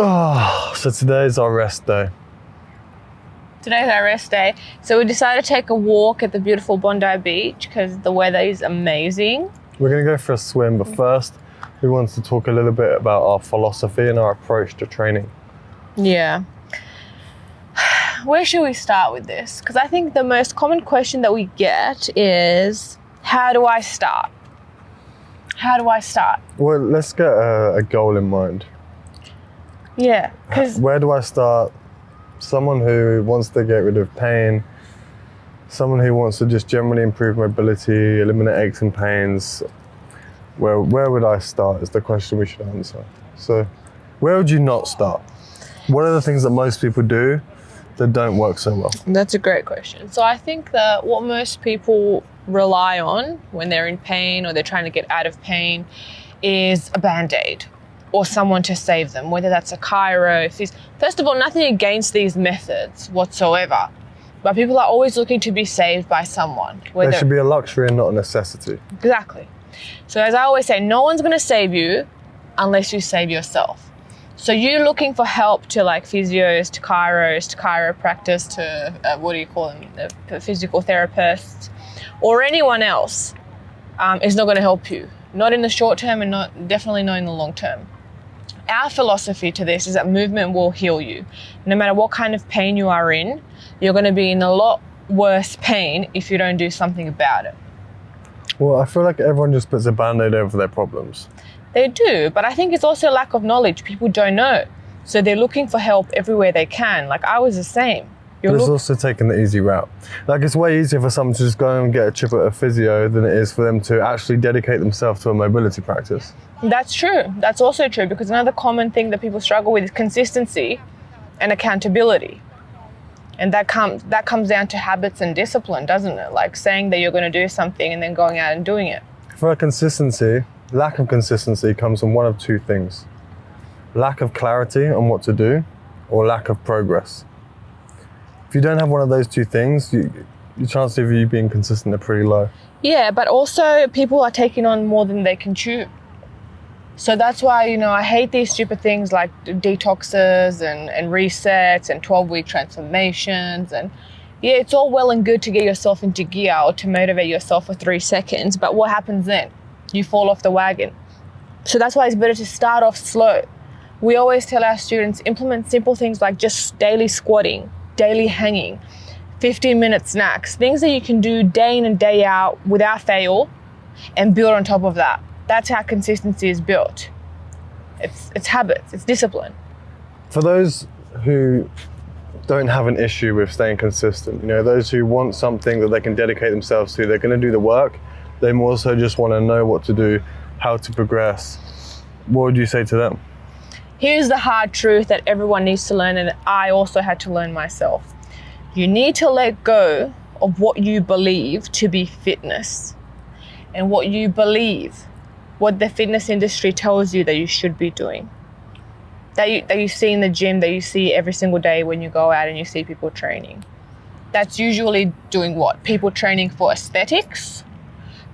Oh, so today's our rest day. Today's our rest day. So we decided to take a walk at the beautiful Bondi Beach because the weather is amazing. We're going to go for a swim, but first we want to talk a little bit about our philosophy and our approach to training. Yeah. Where should we start with this? Because I think the most common question that we get is, how do I start? How do I start? Well, let's get a goal in mind. Yeah, because where do I start? Someone who wants to get rid of pain, someone who wants to just generally improve mobility, eliminate aches and pains. Where would I start is the question we should answer. So where would you not start? What are the things that most people do that don't work so well? That's a great question. So I think that what most people rely on when they're in pain or they're trying to get out of pain is a Band-Aid or someone to save them, whether that's a chiro. First of all, nothing against these methods whatsoever, but people are always looking to be saved by someone. They should be a luxury and not a necessity. Exactly. So as I always say, no one's going to save you unless you save yourself. So you're looking for help to like physios, to chiros, to chiropractors, to the physical therapists, or anyone else is not going to help you. Not in the short term and definitely not in the long term. Our philosophy to this is that movement will heal you. No matter what kind of pain you are in, you're going to be in a lot worse pain if you don't do something about it. Well, I feel like everyone just puts a Band-Aid over their problems. They do, but I think it's also a lack of knowledge. People don't know. So they're looking for help everywhere they can. Like I was the same. But it's also taking the easy route. Like it's way easier for someone to just go and get a chip at a physio than it is for them to actually dedicate themselves to a mobility practice. That's true. That's also true, because another common thing that people struggle with is consistency and accountability. And that comes down to habits and discipline, doesn't it? Like saying that you're going to do something and then going out and doing it. For consistency, lack of consistency comes from one of two things. Lack of clarity on what to do, or lack of progress. If you don't have one of those two things, your chances of you being consistent are pretty low. Yeah, but also people are taking on more than they can chew. So that's why, I hate these stupid things like detoxes and resets and 12-week transformations. And yeah, it's all well and good to get yourself into gear or to motivate yourself for 3 seconds. But what happens then? You fall off the wagon. So that's why it's better to start off slow. We always tell our students, implement simple things like just daily squatting, daily hanging, 15-minute snacks, things that you can do day in and day out without fail and build on top of that. That's how consistency is built. It's habits, it's discipline. For those who don't have an issue with staying consistent, those who want something that they can dedicate themselves to, they're going to do the work. They more so just want to know what to do, how to progress. What would you say to them? Here's the hard truth that everyone needs to learn, and I also had to learn myself. You need to let go of what you believe to be fitness and what you believe, what the fitness industry tells you that you should be doing. That you see in the gym, that you see every single day when you go out and you see people training. That's usually doing what? People training for aesthetics,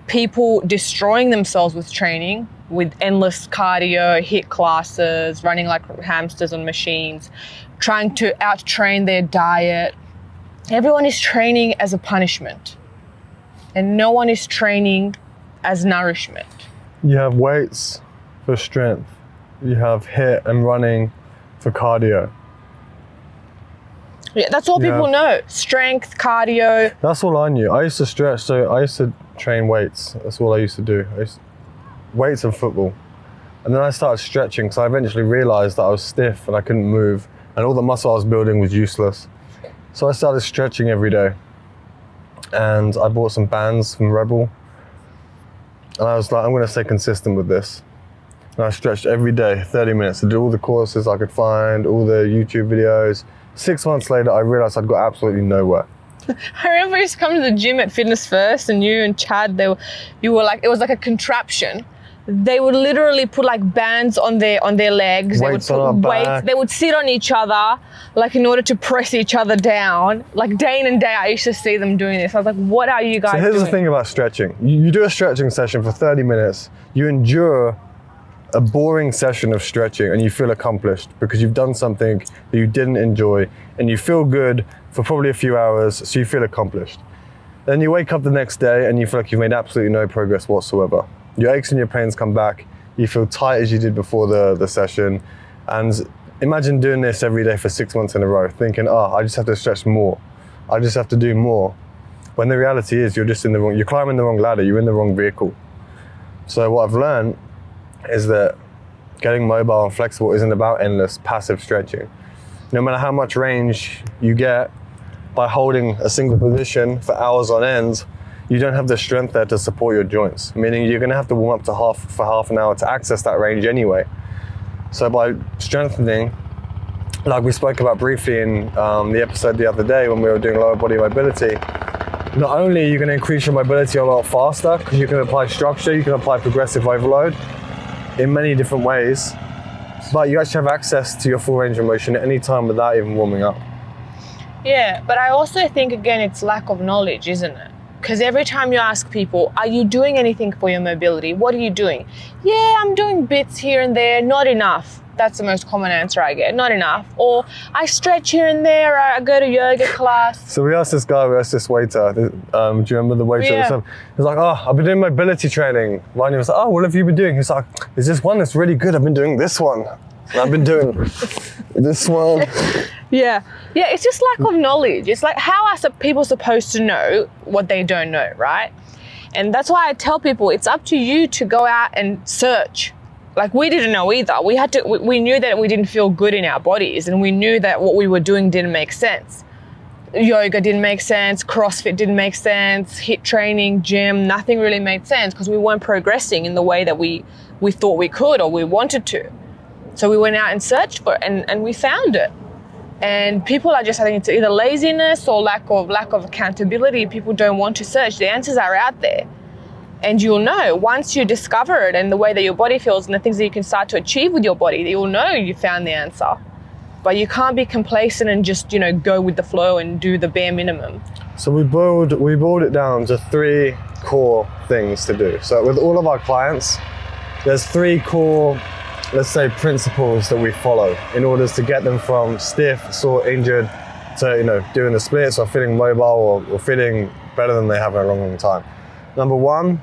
people destroying themselves with training, with endless cardio, HIIT classes, running like hamsters on machines, trying to out-train their diet. Everyone is training as a punishment, and no one is training as nourishment. You have weights for strength. You have HIIT and running for cardio. Yeah, that's all people know. Strength, cardio. That's all I knew. I used to stretch, so I used to train weights. That's all I used to do. Weights and football. And then I started stretching because I eventually realized that I was stiff and I couldn't move, and all the muscle I was building was useless. So I started stretching every day. And I bought some bands from Rebel. And I was like, I'm going to stay consistent with this. And I stretched every day, 30 minutes. I did all the courses I could find, all the YouTube videos. 6 months later, I realized I'd got absolutely nowhere. I remember I used to come to the gym at Fitness First, and you and Chad, you were like, it was like a contraption. They would literally put like bands on their legs. Weights they would on put our weights. back. They would sit on each other, like in order to press each other down. Like day in and day out, I used to see them doing this. I was like, what are you guys doing? So here's the thing about stretching. You do a stretching session for 30 minutes. You endure a boring session of stretching and you feel accomplished because you've done something that you didn't enjoy and you feel good for probably a few hours, so you feel accomplished. Then you wake up the next day and you feel like you've made absolutely no progress whatsoever. Your aches and your pains come back, you feel tight as you did before the session, and imagine doing this every day for 6 months in a row, thinking, I just have to stretch more, I just have to do more. When the reality is you're climbing the wrong ladder, you're in the wrong vehicle. So what I've learned is that getting mobile and flexible isn't about endless passive stretching. No matter how much range you get by holding a single position for hours on end, you don't have the strength there to support your joints, meaning you're gonna have to warm up for half an hour to access that range anyway. So by strengthening, like we spoke about briefly in the episode the other day when we were doing lower body mobility, not only are you gonna increase your mobility a lot faster because you can apply structure, you can apply progressive overload in many different ways, but you actually have access to your full range of motion at any time without even warming up. Yeah, but I also think, again, it's lack of knowledge, isn't it? Because every time you ask people, are you doing anything for your mobility? What are you doing? Yeah, I'm doing bits here and there, not enough. That's the most common answer I get, not enough. Or I stretch here and there, I go to yoga class. So we asked this waiter, do you remember the waiter? Yeah. He was like, I've been doing mobility training. Ryan was like, what have you been doing? He's like, there's this one that's really good. I've been doing this one. And I've been doing this one. Yeah, it's just lack of knowledge. It's like, how are people supposed to know what they don't know, right? And that's why I tell people it's up to you to go out and search. Like, we didn't know either. We knew that we didn't feel good in our bodies, and we knew that what we were doing didn't make sense. Yoga didn't make sense, CrossFit didn't make sense, HIIT training, gym, nothing really made sense because we weren't progressing in the way that we thought we could or we wanted to. So we went out and searched for it, and we found it. And people are just, I think it's either laziness or lack of accountability. People don't want to search. The answers are out there. And you'll know once you discover it and the way that your body feels and the things that you can start to achieve with your body, you'll know you found the answer. But you can't be complacent and just, go with the flow and do the bare minimum. So we boiled it down to 3 core things to do. So with all of our clients, there's 3 core, let's say, principles that we follow in order to get them from stiff, sore, injured to, doing the splits or feeling mobile or feeling better than they have in a long, long time. Number 1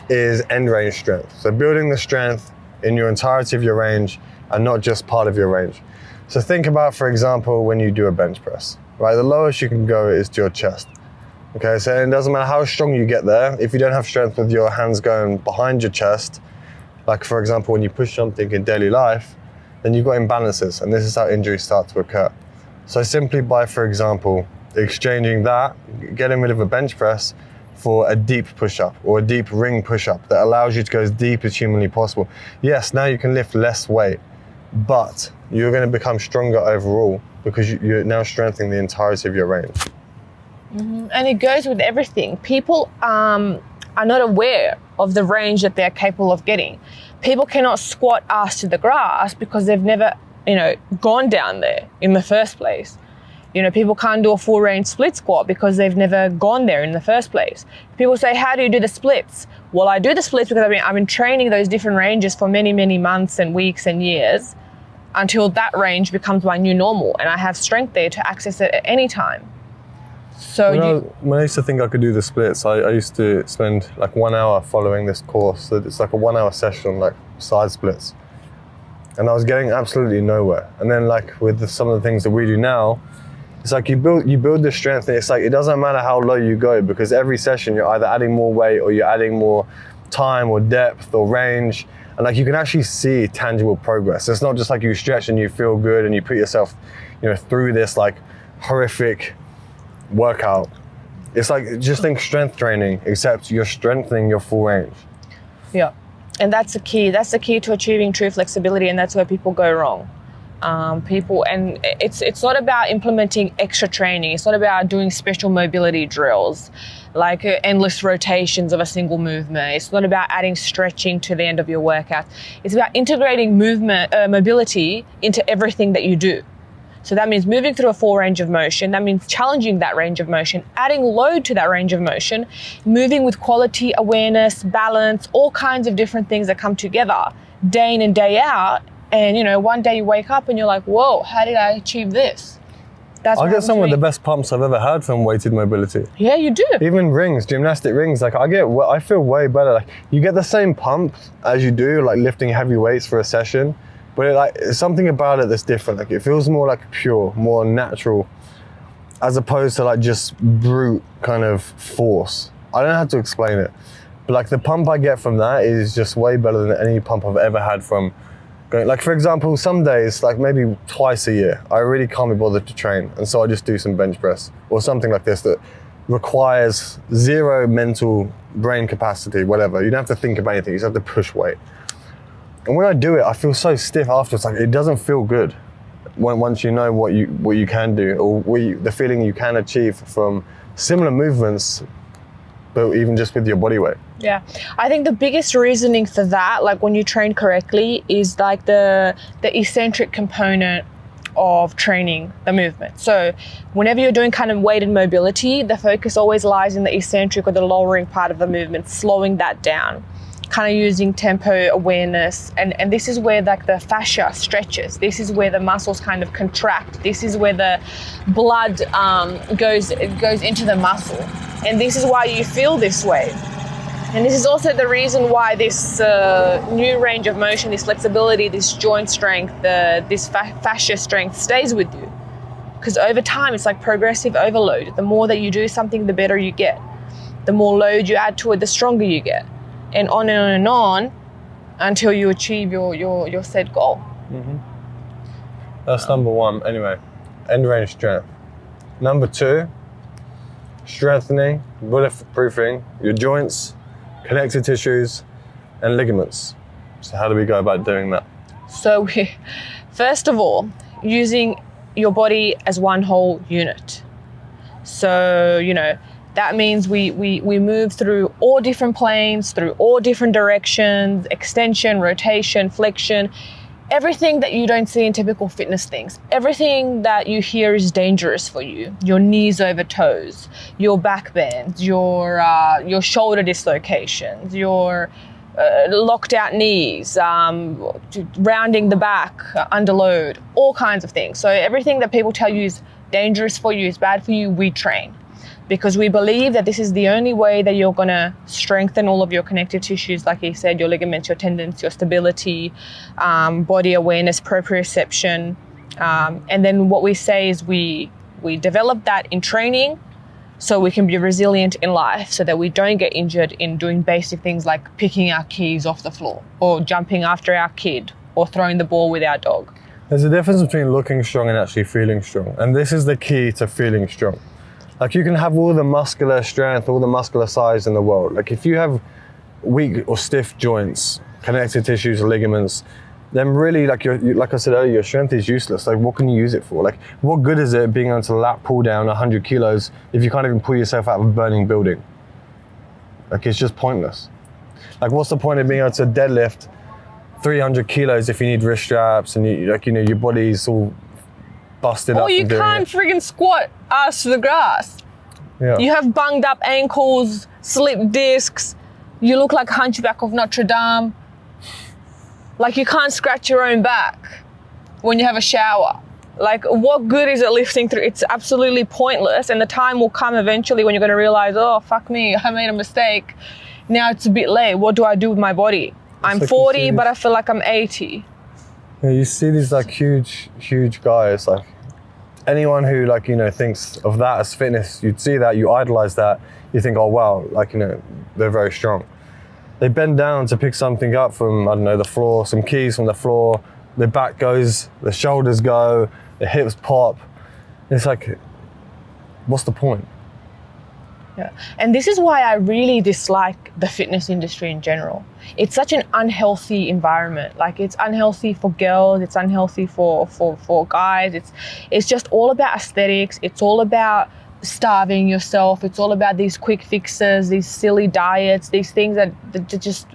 is end range strength. So building the strength in your entirety of your range and not just part of your range. So think about, for example, when you do a bench press, right? The lowest you can go is to your chest. Okay, so it doesn't matter how strong you get there. If you don't have strength with your hands going behind your chest, like for example, when you push something in daily life, then you've got imbalances, and this is how injuries start to occur. So simply by, for example, exchanging that, getting rid of a bench press for a deep push-up or a deep ring push-up that allows you to go as deep as humanly possible. Yes, now you can lift less weight, but you're going to become stronger overall because you're now strengthening the entirety of your range. Mm-hmm. And it goes with everything. People are not aware of the range that they're capable of getting. People cannot squat ass to the grass because they've never, gone down there in the first place. People can't do a full range split squat because they've never gone there in the first place. People say, how do you do the splits? Well, I do the splits because I've been training those different ranges for many, many months and weeks and years until that range becomes my new normal and I have strength there to access it at any time. So when I used to think I could do the splits, I used to spend like 1 hour following this course. So it's like a 1 hour session on like side splits. And I was getting absolutely nowhere. And then like with some of the things that we do now, it's like you build the strength, and it's like it doesn't matter how low you go because every session you're either adding more weight or you're adding more time or depth or range, and like you can actually see tangible progress. It's not just like you stretch and you feel good and you put yourself, through this like horrific workout. It's like just think strength training, except you're strengthening your full range. Yeah, and that's the key. That's the key to achieving true flexibility, and that's where people go wrong. It's not about implementing extra training. It's not about doing special mobility drills, like endless rotations of a single movement. It's not about adding stretching to the end of your workout. It's about integrating mobility into everything that you do. So that means moving through a full range of motion. That means challenging that range of motion, adding load to that range of motion, moving with quality, awareness, balance, all kinds of different things that come together day in and day out. And, you know, one day you wake up and you're like, whoa, how did I achieve this? That's I what get happened some to of the me. best pumps I've ever had from weighted mobility. Yeah, you do. Even rings, gymnastic rings, like I feel way better. Like you get the same pump as you do, like lifting heavy weights for a session, but it's something about it that's different. Like it feels more like pure, more natural, as opposed to like just brute kind of force. I don't know how to explain it, but like the pump I get from that is just way better than any pump I've ever had from going. Like for example, some days, like maybe twice a year, I really can't be bothered to train, and so I just do some bench press or something like this that requires zero mental brain capacity, whatever. You don't have to think about anything, you just have to push weight. And when I do it, I feel so stiff afterwards. Like it doesn't feel good once you know what you can do, or the feeling you can achieve from similar movements, but even just with your body weight. Yeah, I think the biggest reasoning for that, like when you train correctly, is like the eccentric component of training the movement. So whenever you're doing kind of weighted mobility, the focus always lies in the eccentric or the lowering part of the movement, slowing that down, kind of using tempo awareness. And this is where like the fascia stretches. This is where the muscles kind of contract. This is where the blood goes into the muscle. And this is why you feel this way. And this is also the reason why this new range of motion, this flexibility, this joint strength, this fascia strength stays with you. Because over time, it's like progressive overload. The more that you do something, the better you get. The more load you add to it, the stronger you get. And on and on and on until you achieve your set goal. Mm-hmm. That's number one. Anyway, end range strength. Number two, strengthening, bulletproofing your joints, connective tissues, and ligaments. So how do we go about doing that? So first of all, using your body as one whole unit. So, you know, that means we move through all different planes, through all different directions, extension, rotation, flexion, everything that you don't see in typical fitness things. Everything that you hear is dangerous for you. Your knees over toes, your back bends, your shoulder dislocations, your locked out knees, rounding the back under load, all kinds of things. So everything that people tell you is dangerous for you, is bad for you, we train. Because we believe that this is the only way that you're gonna strengthen all of your connective tissues, like you said, your ligaments, your tendons, your stability, body awareness, proprioception. And then what we say is we develop that in training so we can be resilient in life, so that we don't get injured in doing basic things like picking our keys off the floor, or jumping after our kid, or throwing the ball with our dog. There's a difference between looking strong and actually feeling strong. And this is the key to feeling strong. Like you can have all the muscular strength, all the muscular size in the world. Like if you have weak or stiff joints, connective tissues, ligaments, then really like like I said earlier, your strength is useless. Like what can you use it for? Like what good is it being able to lat pull down 100 kilos if you can't even pull yourself out of a burning building? Like it's just pointless. Like what's the point of being able to deadlift 300 kilos if you need wrist straps and your body's all busted up. Or you can't friggin' squat ass to the grass. Yeah. You have bunged up ankles, slipped discs, you look like Hunchback of Notre Dame. Like you can't scratch your own back when you have a shower. Like what good is it lifting through? It's absolutely pointless, and the time will come eventually when you're gonna realize, oh, fuck me, I made a mistake. Now it's a bit late, what do I do with my body? I'm like 40, but I feel like I'm 80. Yeah, you see these like huge guys, like anyone who thinks of that as fitness, you'd see that, you idolize that, you think, oh wow, they're very strong. They bend down to pick something up from, I don't know, the floor, some keys from the floor, their back goes, the shoulders go, the hips pop. It's like, what's the point? Yeah. And this is why I really dislike the fitness industry in general. It's such an unhealthy environment. Like it's unhealthy for girls, it's unhealthy for guys. It's just all about aesthetics. It's all about starving yourself. It's all about these quick fixes, these silly diets, these things that just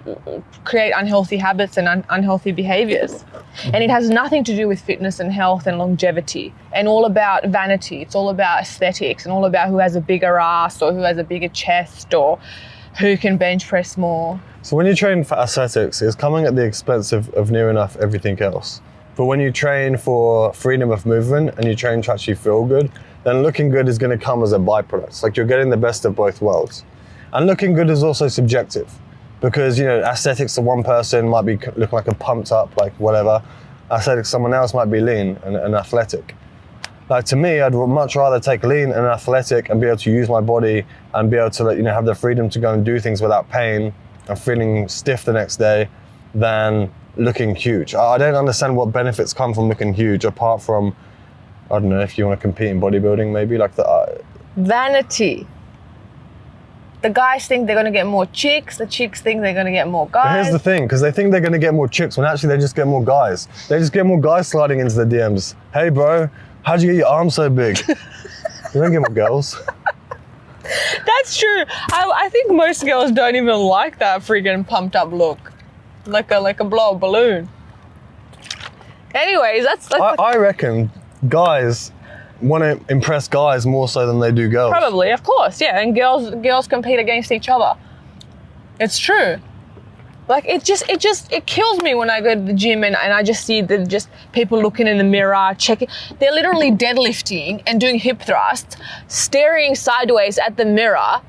create unhealthy habits and unhealthy behaviors. And it has nothing to do with fitness and health and longevity, and all about vanity. It's all about aesthetics and all about who has a bigger ass or who has a bigger chest or who can bench press more. So when you train for aesthetics, it's coming at the expense of near enough everything else. But when you train for freedom of movement and you train to actually feel good, then looking good is going to come as a byproduct. It's like you're getting the best of both worlds. And looking good is also subjective, because, you know, aesthetics to one person might be looking like a pumped up, like whatever. Aesthetics to someone else might be lean and athletic. Like to me, I'd much rather take lean and athletic and be able to use my body and be able to, you know, have the freedom to go and do things without pain and feeling stiff the next day than looking huge. I don't understand what benefits come from looking huge apart from, I don't know, if you want to compete in bodybuilding, maybe like the Vanity. The guys think they're going to get more chicks. The chicks think they're going to get more guys. But here's the thing, because they think they're going to get more chicks when actually they just get more guys. They just get more guys sliding into the DMs. Hey bro, how'd you get your arms so big? You don't get more girls. That's true. I think most girls don't even like that freaking pumped up look. Like a blow up balloon. Anyways, that's I reckon guys want to impress guys more so than they do girls. probably, of course, yeah. And girls compete against each other. It's true. Like it kills me when I go to the gym and I just see just people looking in the mirror, checking. They're literally deadlifting and doing hip thrusts, staring sideways at the mirror,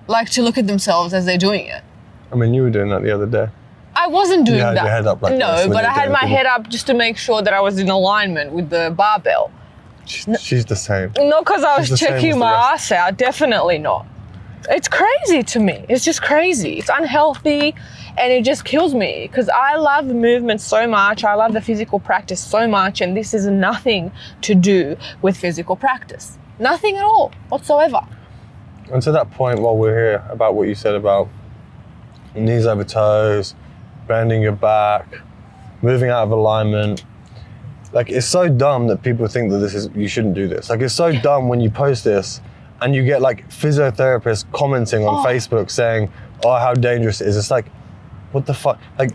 like to look at themselves as they're doing it. I mean, you were doing that the other day. I wasn't doing had that. your head up like this no, when but you're I had doing my it. head up just to make sure that I was in alignment with the barbell. She's the same. Not because I She's was the same as checking the my rest. ass out. Definitely not. It's crazy to me. It's just crazy. It's unhealthy, and it just kills me because I love movement so much. I love the physical practice so much, and this is nothing to do with physical practice. Nothing at all whatsoever. And to that point, while we're here, about what you said about knees over toes, bending your back, moving out of alignment. Like, it's so dumb that people think that you shouldn't do this. Like, it's so dumb when you post this and you get like physiotherapists commenting on Facebook saying, oh, how dangerous it is. It's like, what the fuck? Like,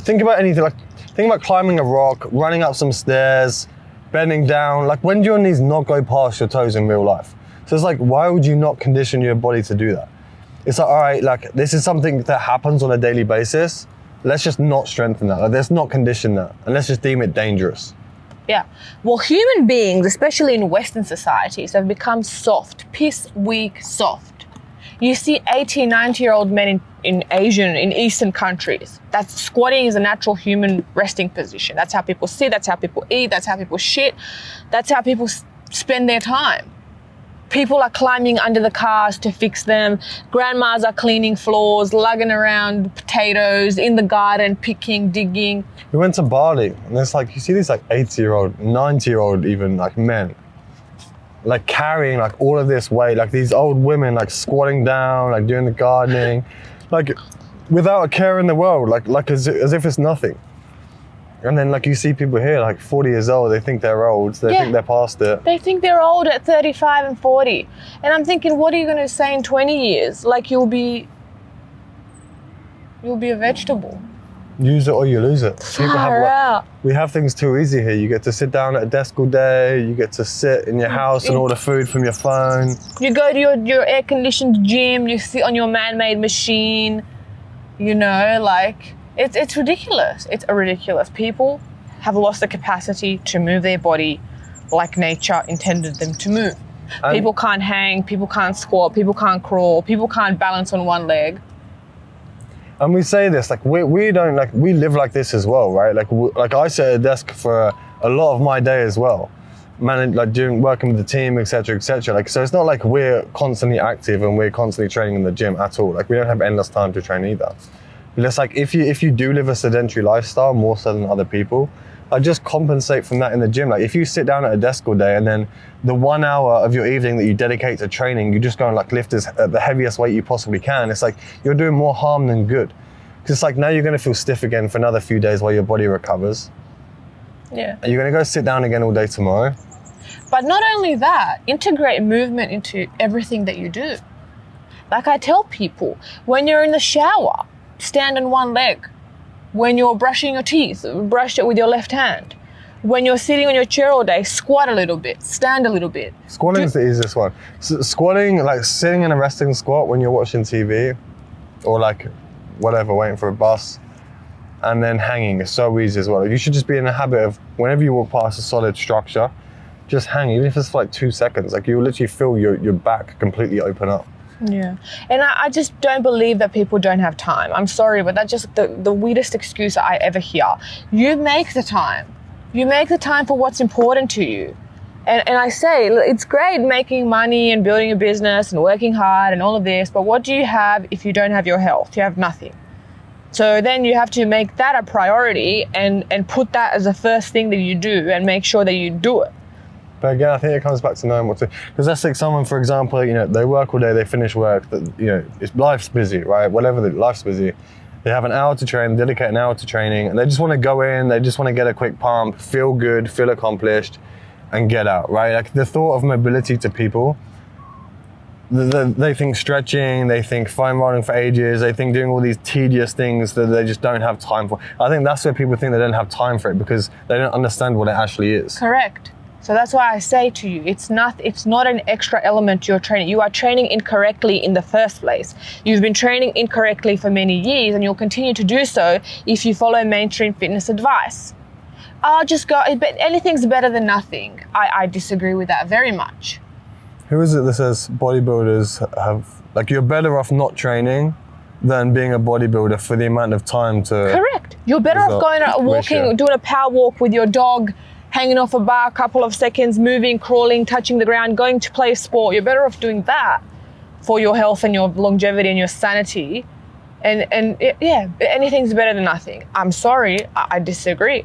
think about anything. Like, think about climbing a rock, running up some stairs, bending down. Like, when do your knees not go past your toes in real life? So it's like, why would you not condition your body to do that? It's like, all right, like, this is something that happens on a daily basis. Let's just not strengthen that. Like, let's not condition that. And let's just deem it dangerous. Yeah. Well, human beings, especially in Western societies, have become soft, piss weak soft. You see 80, 90-year-old men in Eastern countries. That's squatting is a natural human resting position. That's how people sit, that's how people eat, that's how people shit. That's how people spend their time. People are climbing under the cars to fix them. Grandmas are cleaning floors, lugging around potatoes in the garden, picking, digging. We went to Bali, and there's like, you see these like 80-year-old, 90-year-old even, like men, like carrying like all of this weight, like these old women like squatting down, like doing the gardening, like without a care in the world, like as if it's nothing. And then like you see people here like 40 years old, they think they're old, they think they're past it. They think they're old at 35 and 40. And I'm thinking, what are you going to say in 20 years? Like you'll be a vegetable. Use it or you lose it. We have things too easy here. You get to sit down at a desk all day, you get to sit in your house and order food from your phone. You go to your air-conditioned gym, you sit on your man-made machine, you know, like... It's ridiculous. It's ridiculous. People have lost the capacity to move their body like nature intended them to move. People can't hang, people can't squat, people can't crawl, people can't balance on one leg. And we say this, like we don't, like, we live like this as well, right? Like I sit at a desk for a lot of my day as well. Working with the team, etc., etc. Like, so it's not like we're constantly active and we're constantly training in the gym at all. Like, we don't have endless time to train either. But it's like, if you do live a sedentary lifestyle more so than other people, I just compensate from that in the gym. Like, if you sit down at a desk all day and then the 1 hour of your evening that you dedicate to training, you just go and like lift the heaviest weight you possibly can. It's like you're doing more harm than good. Because it's like, now you're going to feel stiff again for another few days while your body recovers. Yeah. And you're going to go sit down again all day tomorrow. But not only that, integrate movement into everything that you do. Like I tell people, when you're in the shower, stand on one leg. When you're brushing your teeth, brush it with your left hand. When you're sitting on your chair all day, squat a little bit, stand a little bit. Squatting is the easiest one. Squatting, like sitting in a resting squat when you're watching TV or like whatever, waiting for a bus, and then hanging is so easy as well. You should just be in the habit of whenever you walk past a solid structure, just hang, even if it's for like 2 seconds. Like you'll literally feel your back completely open up. Yeah, and I just don't believe that people don't have time. I'm sorry, but that's just the weirdest excuse I ever hear. You make the time. You make the time for what's important to you. And I say, it's great making money and building a business and working hard and all of this, but what do you have if you don't have your health? You have nothing. So then you have to make that a priority and put that as the first thing that you do and make sure that you do it. But again, I think it comes back to knowing what to, because let's take someone, for example, they work all day, they finish work, life's busy, right? Whatever, life's busy. They have an hour to train, dedicate an hour to training, and they just want to go in, they just want to get a quick pump, feel good, feel accomplished, and get out, right? Like the thought of mobility to people, they think stretching, they think foam rolling for ages, they think doing all these tedious things that they just don't have time for. I think that's where people think they don't have time for it, because they don't understand what it actually is. Correct. So that's why I say to you, it's not an extra element to your training. You are training incorrectly in the first place. You've been training incorrectly for many years, and you'll continue to do so if you follow mainstream fitness advice. I'll just go, but anything's better than nothing. I disagree with that very much. Who is it that says bodybuilders have, like, you're better off not training than being a bodybuilder for the amount of time to... Correct. You're better off going out walking, doing a power walk with your dog, hanging off a bar a couple of seconds, moving, crawling, touching the ground, going to play a sport. You're better off doing that for your health and your longevity and your sanity. And anything's better than nothing. I'm sorry, I disagree.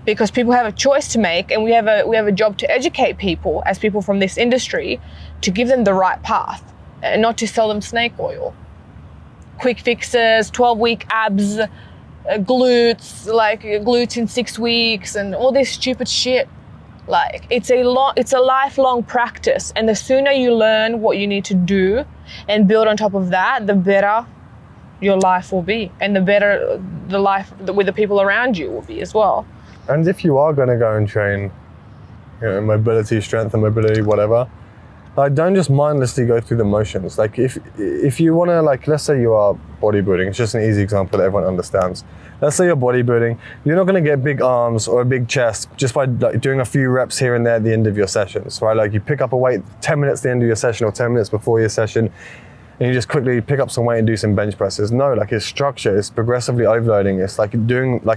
Because people have a choice to make, and we have a job to educate people as people from this industry to give them the right path and not to sell them snake oil. Quick fixes, 12-week abs, glutes in 6 weeks, and all this stupid shit. Like, it's a lifelong practice, and the sooner you learn what you need to do and build on top of that, the better your life will be, and the better the life with the people around you will be as well. And if you are going to go and train, mobility, strength and mobility, whatever, like, don't just mindlessly go through the motions. Like, if you want to, like, let's say you are bodybuilding, it's just an easy example that everyone understands. Let's say you're bodybuilding, you're not going to get big arms or a big chest just by doing a few reps here and there at the end of your sessions, right? Like, you pick up a weight 10 minutes at the end of your session or 10 minutes before your session, and you just quickly pick up some weight and do some bench presses. No, like, it's structure, it's progressively overloading. It's like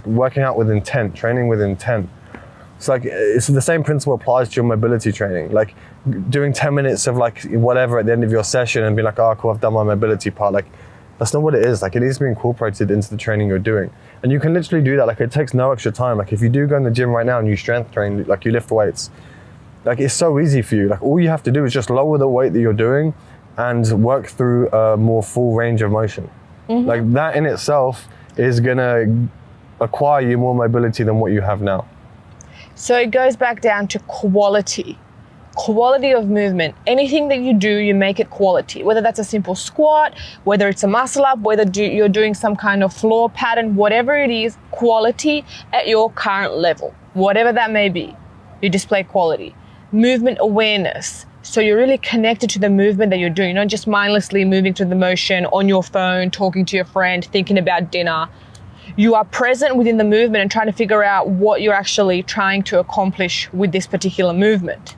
working out with intent, training with intent. It's like, it's the same principle applies to your mobility training. Like, doing 10 minutes of like whatever at the end of your session and be like, oh cool, I've done my mobility part. Like, that's not what it is. Like, it needs to be incorporated into the training you're doing. And you can literally do that. Like, it takes no extra time. Like, if you do go in the gym right now and you strength train, like you lift weights, like, it's so easy for you. Like, all you have to do is just lower the weight that you're doing and work through a more full range of motion. Mm-hmm. Like, that in itself is gonna acquire you more mobility than what you have now. So it goes back down to quality of movement. Anything that you do, you make it quality, whether that's a simple squat, whether it's a muscle up, whether you're doing some kind of floor pattern, whatever it is, quality at your current level, whatever that may be, you display quality. Movement awareness. So you're really connected to the movement that you're doing. You're not just mindlessly moving through the motion on your phone, talking to your friend, thinking about dinner. You are present within the movement and trying to figure out what you're actually trying to accomplish with this particular movement.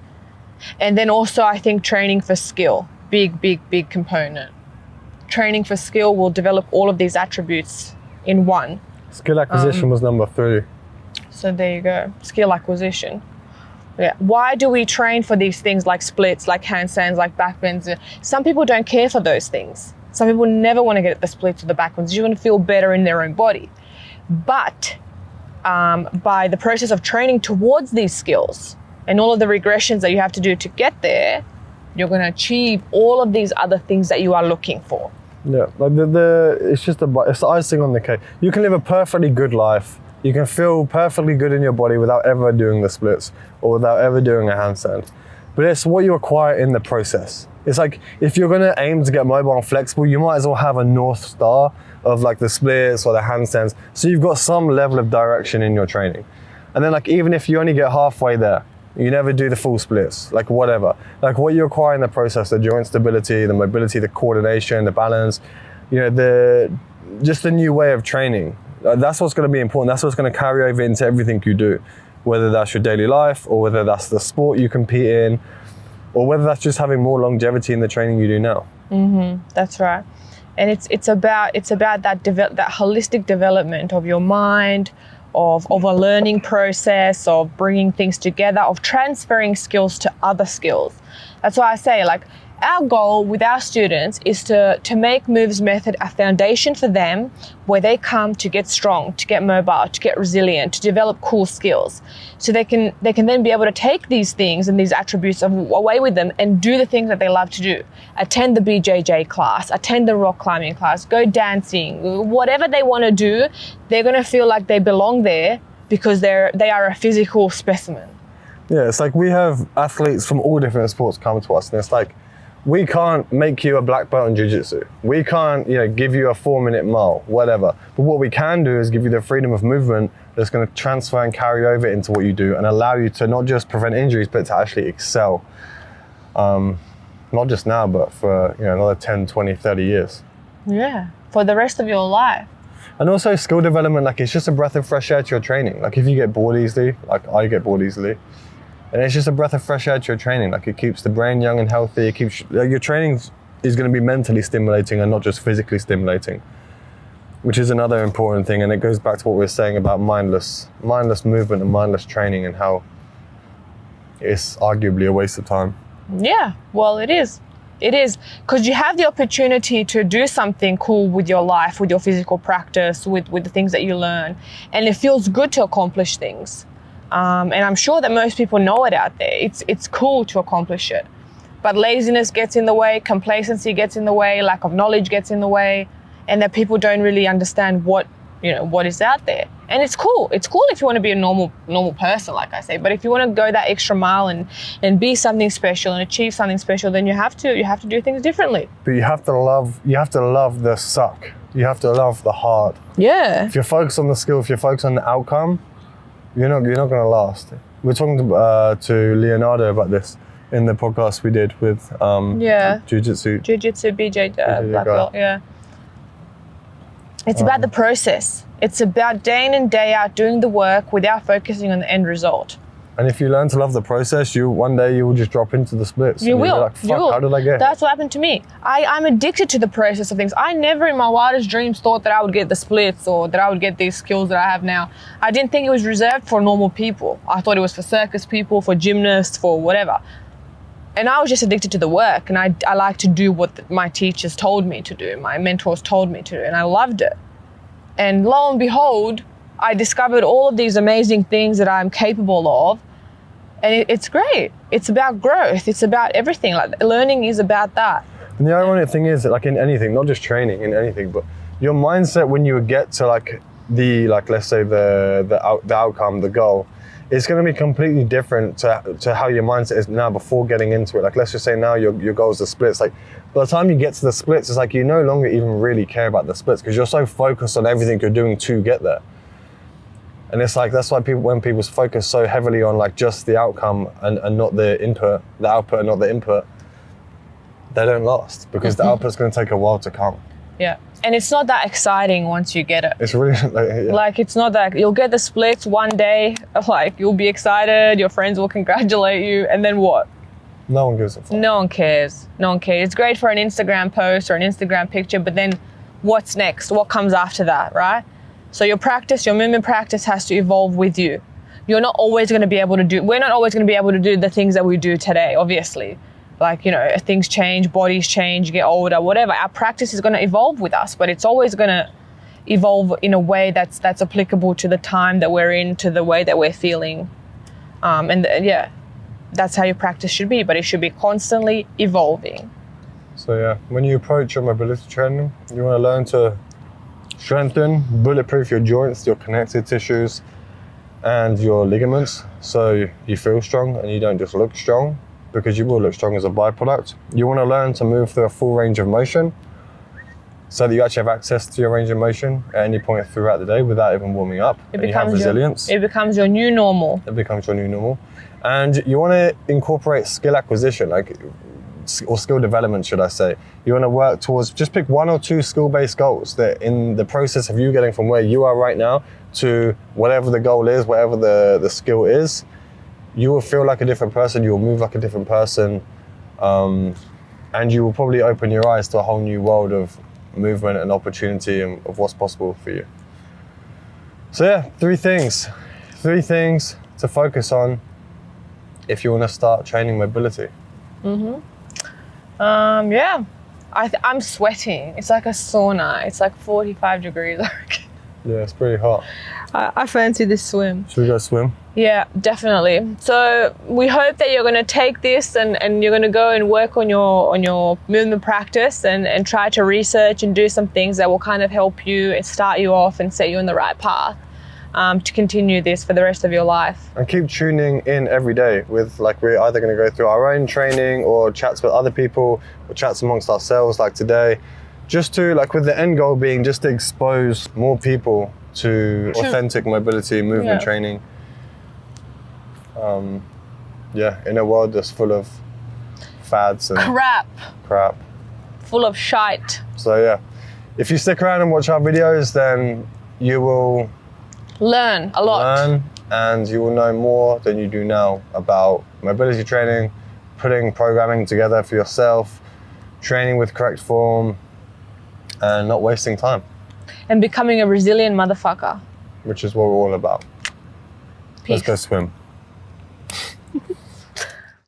And then also, I think training for skill, big component. Training for skill will develop all of these attributes in one. Skill acquisition was number 3. So there you go, skill acquisition. Yeah. Why do we train for these things like splits, like handstands, like back bends? Some people don't care for those things. Some people never want to get the splits or the back bends. You want to feel better in their own body. But by the process of training towards these skills and all of the regressions that you have to do to get there, you're going to achieve all of these other things that you are looking for. Yeah, like it's the icing on the cake. You can live a perfectly good life. You can feel perfectly good in your body without ever doing the splits or without ever doing a handstand. But it's what you acquire in the process. It's like, if you're gonna aim to get mobile and flexible, you might as well have a North Star of like the splits or the handstands. So you've got some level of direction in your training. And then like, even if you only get halfway there, you never do the full splits, like whatever. Like what you acquire in the process, the joint stability, the mobility, the coordination, the balance, just a new way of training. That's what's going to be important. That's what's going to carry over into everything you do, whether that's your daily life or whether that's the sport you compete in, or whether that's just having more longevity in the training you do now. That's right. And it's about that holistic development of your mind, of a learning process, of bringing things together, of transferring skills to other skills. That's why I say, like, our goal with our students is to make Movesmethod a foundation for them where they come to get strong, to get mobile, to get resilient, to develop cool skills. So they can then be able to take these things and these attributes away with them and do the things that they love to do. Attend the BJJ class, attend the rock climbing class, go dancing, whatever they want to do, they're going to feel like they belong there because they are a physical specimen. Yeah, it's like we have athletes from all different sports come to us, and it's like, we can't make you a black belt in jiu-jitsu. We can't, give you a 4-minute mile, whatever. But what we can do is give you the freedom of movement that's going to transfer and carry over into what you do and allow you to not just prevent injuries, but to actually excel. Not just now, but for another 10, 20, 30 years. Yeah, for the rest of your life. And also skill development, like it's just a breath of fresh air to your training. Like if you get bored easily, like I get bored easily, and it's just a breath of fresh air to your training. Like it keeps the brain young and healthy. It keeps your training is going to be mentally stimulating and not just physically stimulating, which is another important thing. And it goes back to what we were saying about mindless movement and mindless training, and how it's arguably a waste of time. Yeah, well, it is. It is, because you have the opportunity to do something cool with your life, with your physical practice, with the things that you learn, and it feels good to accomplish things. And I'm sure that most people know it out there. It's cool to accomplish it. But laziness gets in the way, complacency gets in the way, lack of knowledge gets in the way, and that people don't really understand what is out there. And it's cool. It's cool if you want to be a normal person, like I say. But if you want to go that extra mile and be something special and achieve something special, then you have to do things differently. But you have to love the suck. You have to love the hard. Yeah. If you're focused on the skill, if you're focused on the outcome, you're not going to last. We're talking to Leonardo about this in the podcast we did with Jiu-Jitsu BJ black belt, yeah. It's about the process. It's about day in and day out doing the work without focusing on the end result. And if you learn to love the process, one day you will just drop into the splits. You will. Like, fuck, how did I get That's what happened to me. I'm addicted to the process of things. I never in my wildest dreams thought that I would get the splits or that I would get these skills that I have now. I didn't think it was reserved for normal people. I thought it was for circus people, for gymnasts, for whatever. And I was just addicted to the work, and I like to do what my teachers told me to do, my mentors told me to do, and I loved it. And lo and behold, I discovered all of these amazing things that I'm capable of, and it's great. It's about growth. It's about everything. Like learning is about that. And the ironic thing is that, like in anything, not just training, in anything, but your mindset when you get to let's say the outcome, the goal, it's going to be completely different to how your mindset is now before getting into it. Like let's just say now your goal is the splits. Like by the time you get to the splits, it's like you no longer even really care about the splits because you're so focused on everything you're doing to get there. And it's like that's why when people focus so heavily on like just the outcome and not the input, the output and not the input, they don't last because the output's going to take a while to come. Yeah. And it's not that exciting once you get it. It's really like it's not that you'll get the splits one day, like you'll be excited, your friends will congratulate you, and then what? No one gives a fuck. No one cares. No one cares. It's great for an Instagram post or an Instagram picture, but then what's next? What comes after that, right? So your movement practice has to evolve with you. We're not always going to be able to do the things that we do today, obviously. Like, things change, bodies change, you get older, whatever. Our practice is going to evolve with us, but it's always going to evolve in a way that's applicable to the time that we're in, to the way that we're feeling. That's how your practice should be, but it should be constantly evolving. So when you approach your mobility training, you want to learn to strengthen, bulletproof your joints, your connective tissues, and your ligaments, so you feel strong and you don't just look strong, because you will look strong as a byproduct. You want to learn to move through a full range of motion, so that you actually have access to your range of motion at any point throughout the day without even warming up. And you have resilience. It becomes your new normal. It becomes your new normal. And you want to incorporate skill acquisition, or skill development, should I say. You want to work towards, just pick 1 or 2 skill-based goals that in the process of you getting from where you are right now to whatever the goal is, whatever the skill is, you will feel like a different person, you will move like a different person, and you will probably open your eyes to a whole new world of movement and opportunity and of what's possible for you. So yeah, 3 things to focus on if you want to start training mobility. Yeah, I'm sweating. It's like a sauna. It's like 45 degrees. Yeah, it's pretty hot. I fancy this swim. Should we go swim? Yeah, definitely. So we hope that you're going to take this and you're going to go and work on your movement practice and try to research and do some things that will kind of help you and start you off and set you on the right path to continue this for the rest of your life. And keep tuning in every day with, like, we're either going to go through our own training or chats with other people or chats amongst ourselves like today, just to, like, with the end goal being just to expose more people to authentic mobility movement training. In a world that's full of fads and crap, full of shite. So yeah, if you stick around and watch our videos, then you will learn a lot. And you will know more than you do now about mobility training, putting programming together for yourself, training with correct form, and not wasting time. And becoming a resilient motherfucker. Which is what we're all about. Peace. Let's go swim.